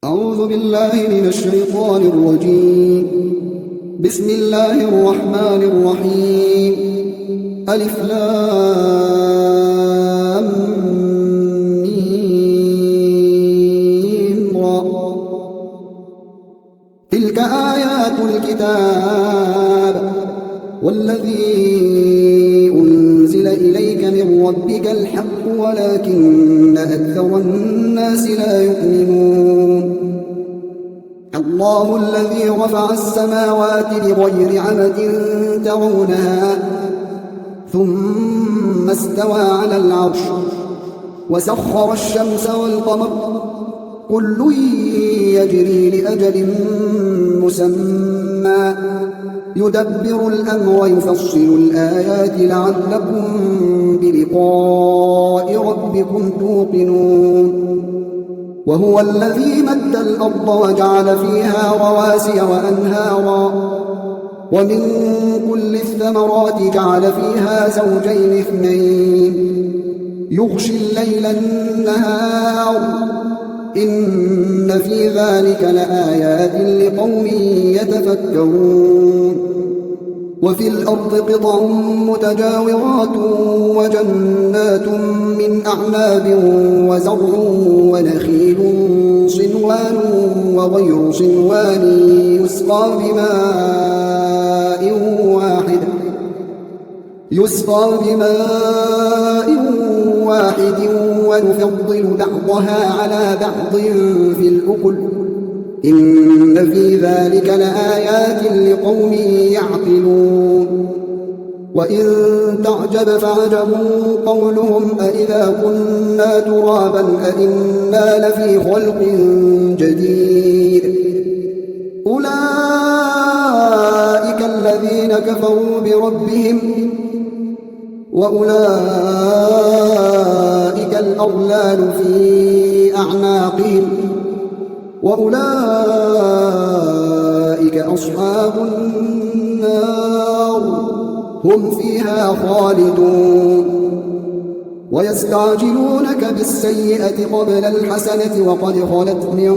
أعوذ بالله من الشيطان الرجيم. بسم الله الرحمن الرحيم. ألف لام ميم را. تلك آيات الكتاب والذي أنزل إليك من ربك الحق ولكن أكثر الناس لا يؤمنون. الله الذي رفع السماوات بغير عمد ترونها ثم استوى على العرش وسخر الشمس والقمر كل يجري لأجل مسمى يدبر الأمر يفصل الآيات لعلكم بلقاء ربكم توقنون. وهو الذي مد الأرض وجعل فيها رواسي وأنهارا ومن كل الثمرات جعل فيها زوجين اثنين يغشي الليل النهار إن في ذلك لآيات لقوم يتفكرون. وفي الأرض قطع متجاورات وجنات من أعناب وزرع ونخيل صنوان وغير صنوان يسقى بماء واحد ونفضل بعضها على بعض في الأكل إن في ذلك لآيات لقوم يعقلون. وإن تعجب فعجب قولهم أإذا كنا ترابا أإنا لفي خلق جديد. أولئك الذين كفروا بربهم وأولئك الأغلال في أعناقهم وأولئك أصحاب النار هم فيها خالدون. ويستعجلونك بالسيئة قبل الحسنة وقد خلت من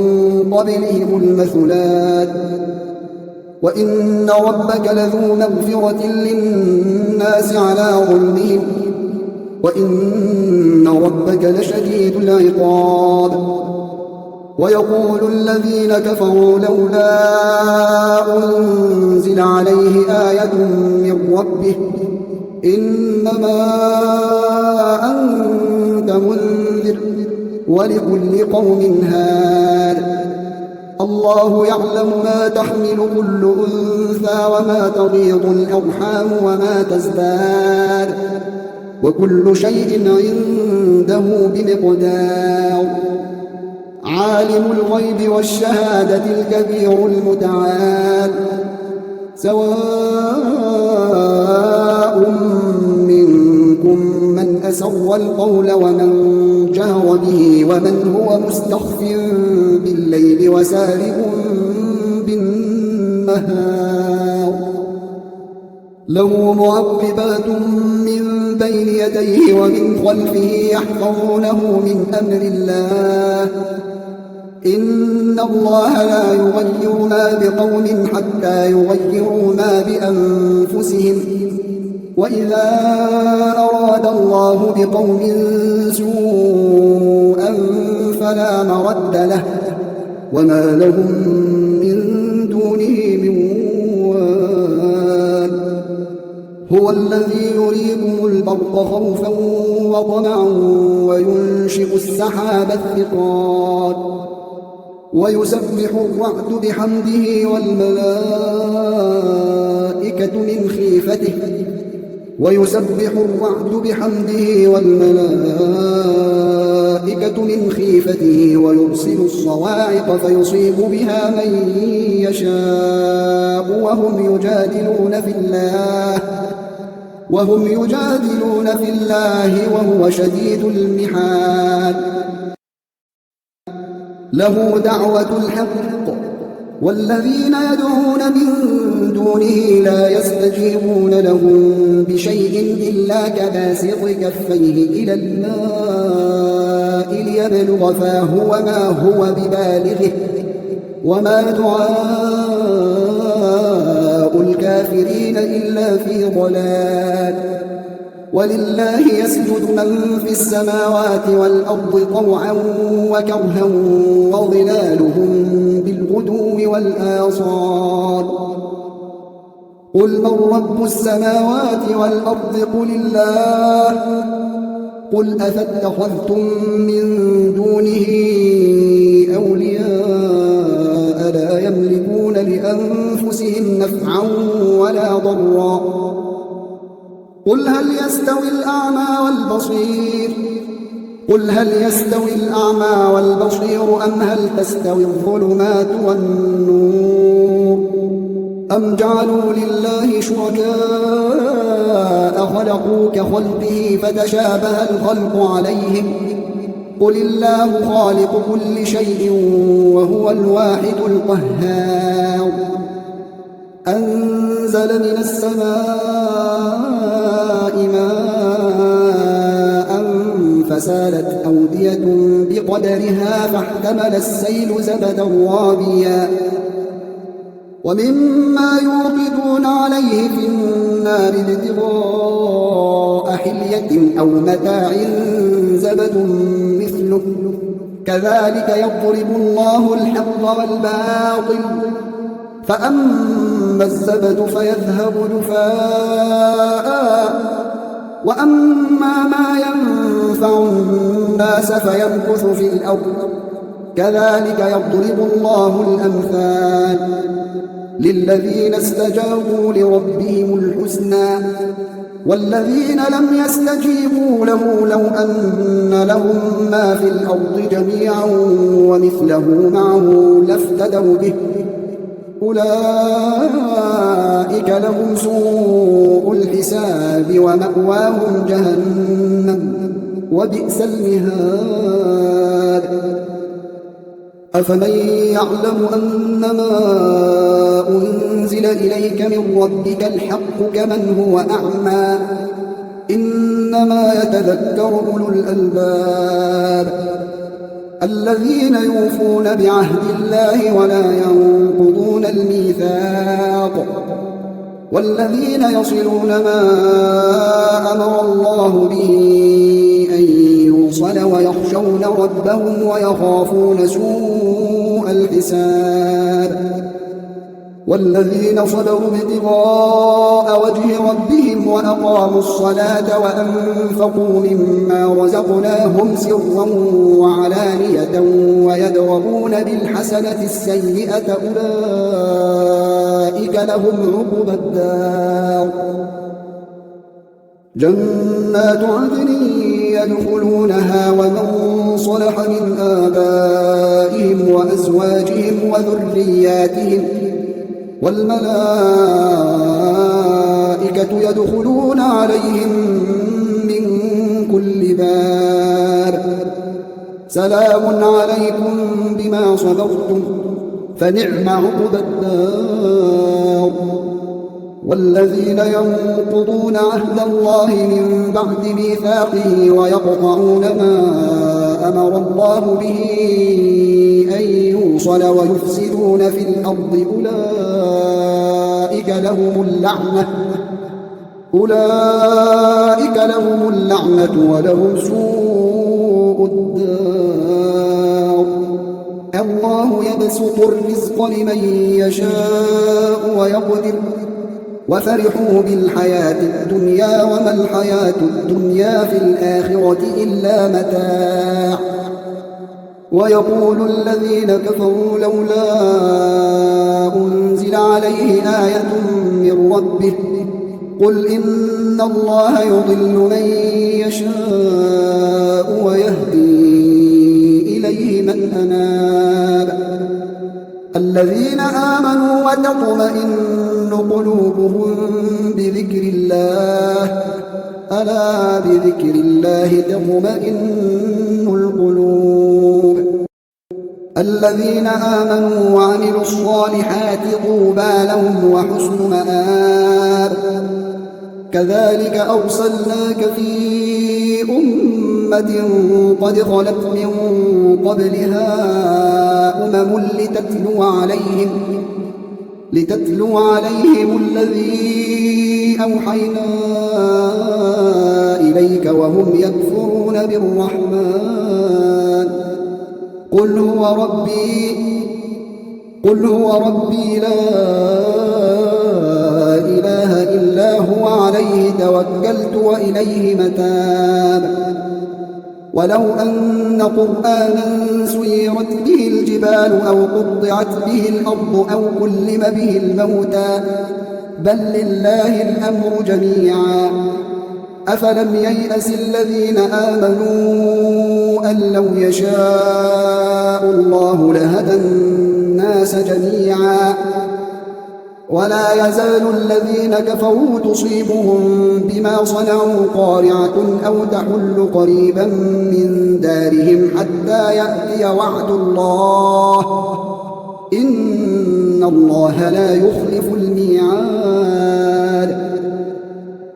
قبلهم المثلات وإن ربك لذو مغفرة للناس على ظلمهم وإن ربك لشديد العقاب. ويقول الذين كفروا لولا أنزل عليه آية من ربه إنما أنت منذر ولكل قوم هاد. الله يعلم ما تحمل كل أنثى وما تغيض الأرحام وما تزداد وكل شيء عنده بمقدار. عالم الغيب والشهادة الكبير المتعال سواء منكم من أسر القول ومن جهر به ومن هو مستخف بالليل وسارب بالنهار له معقبات من بين يديه ومن خلفه يحفظونه من أمر الله إن الله لا يغير ما بقوم حتى يغيروا ما بأنفسهم وإذا أراد الله بقوم سوءا فلا مرد له وما لهم من دونه من وال. هو الذي يريكم البرق خوفا وطمعا وينشئ السحاب الثقال ويسبح الرعد بحمده والملائكة من خيفته ويرسل الصواعق فيصيب بها من يشاء وهم يجادلون في الله وهو شديد المحال. له دعوة الحق والذين يدعون من دونه لا يستجيبون لهم بشيء إلا كباسط كفيه إلى الماء ليبلغ فاه وما هو ببالغه وما دعاء الكافرين إلا في ضلال ولله يسجد من في السماوات والأرض طوعا وكرها وظلالهم بالغدو والآصال قل من رب السماوات والأرض قل الله قل أفاتخذتم من دونه أولياء لا يملكون لأنفسهم نفعا ولا ضرا قل هل يستوي الأعمى والبصير أم هل تستوي الظلمات والنور أم جعلوا لله شركاء خلقوا كخلقه فتشابه الخلق عليهم قل الله خالق كل شيء وهو الواحد القهار أنزل من السماء ماء فسالت أودية بقدرها فاحتمل السيل زبدا رابيا ومما يوقدون عليه في النار ابتغاء حلية أو متاع زبد مثله كذلك يضرب الله الحق والباطل فأما الزبد فيذهب جفاء وأما ما ينفع الناس فيمكث في الأرض كذلك يضرب الله الأمثال للذين استجابوا لربهم الحسنى والذين لم يستجيبوا له لو أن لهم ما في الأرض جميعا ومثله معه لافتدوا به أولئك لهم سوء الحساب ومأواهم جهنم وبئس المهاد أفمن يعلم أنما أنزل إليك من ربك الحق كمن هو أعمى إنما يتذكر أولو الألباب الذين يوفون بعهد الله ولا ينقضون الميثاق والذين يصلون ما أمر الله به أن يوصل ويخشون ربهم ويخافون سوء الحساب والذين صبروا ابتغاء وجه ربهم وأقاموا الصلاة وأنفقوا مما رزقناهم سرا وعلانية ويدرؤون بالحسنة السيئة أولئك لهم عقبى الدار جنات عدن يدخلونها ومن صلح من آبائهم وأزواجهم وذرياتهم والملائكة يدخلون عليهم من كل باب سلام عليكم بما صبرتم فنعم عقبى الدار والذين ينقضون عهد الله من بعد ميثاقه ويقطعون ما أمر الله به أن يوصل ويفسدون في الأرض أولئك لهم اللعنة ولهم سوء الدار الله يبسط الرزق لمن يشاء ويقدر وفرحوا بالحياة الدنيا وما الحياة الدنيا في الآخرة إلا متاع ويقول الذين كفروا لولا أنزل عليه آية من ربه قل إن الله يضل من يشاء ويهدي إليه من أناب الذين آمنوا وتطمئن قلوبهم بذكر الله ألا بذكر الله تطمئن القلوب الذين آمنوا وعملوا الصالحات طوبى لهم وحسن مآب. كذلك أرسلناك في أمة قد خلت من قبلها أمم لتتلو عليهم الذي أوحينا إليك وهم يكفرون بالرحمن. قل هو ربي لا إله إلا هو عليه توكلت وإليه متاب. ولو أن قرآنا سيرت به الجبال أو قطعت به الأرض أو كلم به الموتى بل لله الأمر جميعا. أفلم ييأس الذين آمنوا أن لو يشاء الله لهدى الناس جميعا. ولا يزال الذين كفروا تصيبهم بما صنعوا قارعة أو تحل قريبا من دارهم حتى يأتي وعد الله إن الله لا يخلف الميعاد.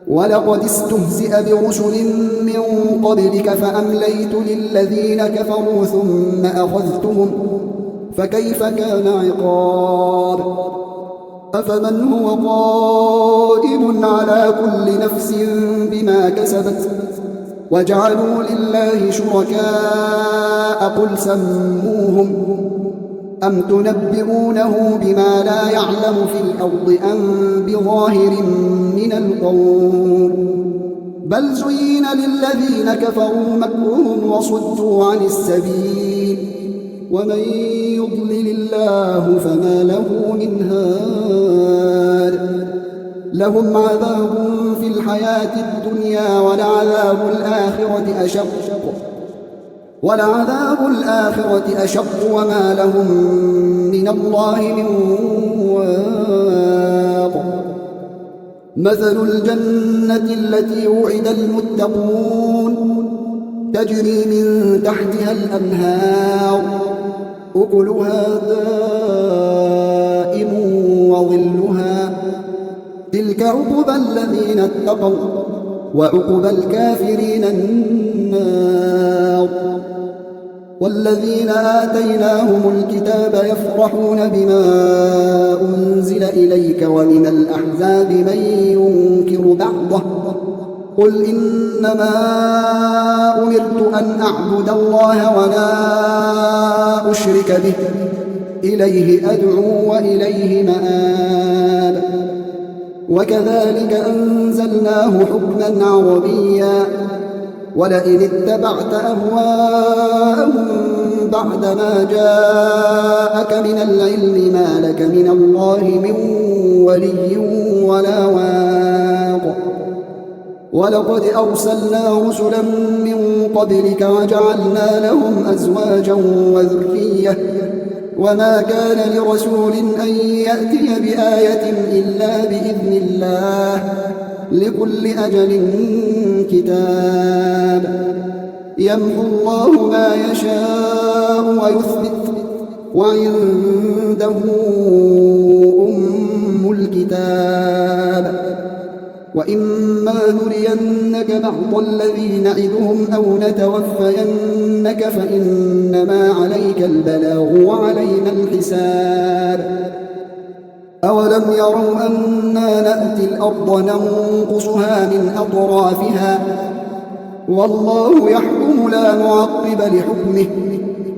ولقد استهزئ برسل من قبلك فأمليت للذين كفروا ثم أخذتهم فكيف كان عقاب. أفمن هو قائم على كل نفس بما كسبت وجعلوا لله شركاء قل سموهم أم تنبئونه بما لا يعلم في الأرض أم بظاهر من القول بل زين للذين كفروا مكرهم وصدوا عن السبيل ومن يضلل الله فما له من هاد. لهم عذاب في الحياة الدنيا ولعذاب الآخرة أشق وما لهم من الله من واق. مثل الجنة التي وعد المتقون تجري من تحتها الأنهار أكلها دائم وظلها تلك عقبى الذين اتقوا وعقبى الكافرين النار. والذين آتيناهم الكتاب يفرحون بما أنزل إليك ومن الأحزاب من ينكر بعضه قل إنما أمرت أن أعبد الله ولا أشرك به إليه أدعو وإليه مآب. وكذلك أنزلناه حكما عربيا ولئن اتبعت أهواءهم بعدما جاءك من العلم ما لك من الله من ولي ولا واق. ولقد أرسلنا رسلا من قبلك وجعلنا لهم أزواجا وذرية وما كان لرسول أن يأتي بآية إلا بإذن الله لكل أجل كتاب. يمحو الله ما يشاء ويثبت وعنده أم الكتاب. وإما نرينك بعض الذي نعدهم أو نتوفينك فإنما عليك البلاغ وعلينا الحساب. أولم يروا أنا نأتي الأرض ننقصها من أطرافها والله يحكم لا معقب لحكمه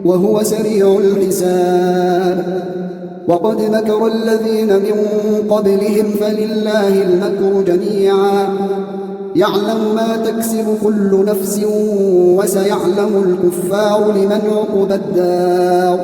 وهو سريع الحساب. وقد مكر الذين من قبلهم فلله المكر جميعا يعلم ما تكسب كل نفس وسيعلم الكفار لمن عقبى الدار.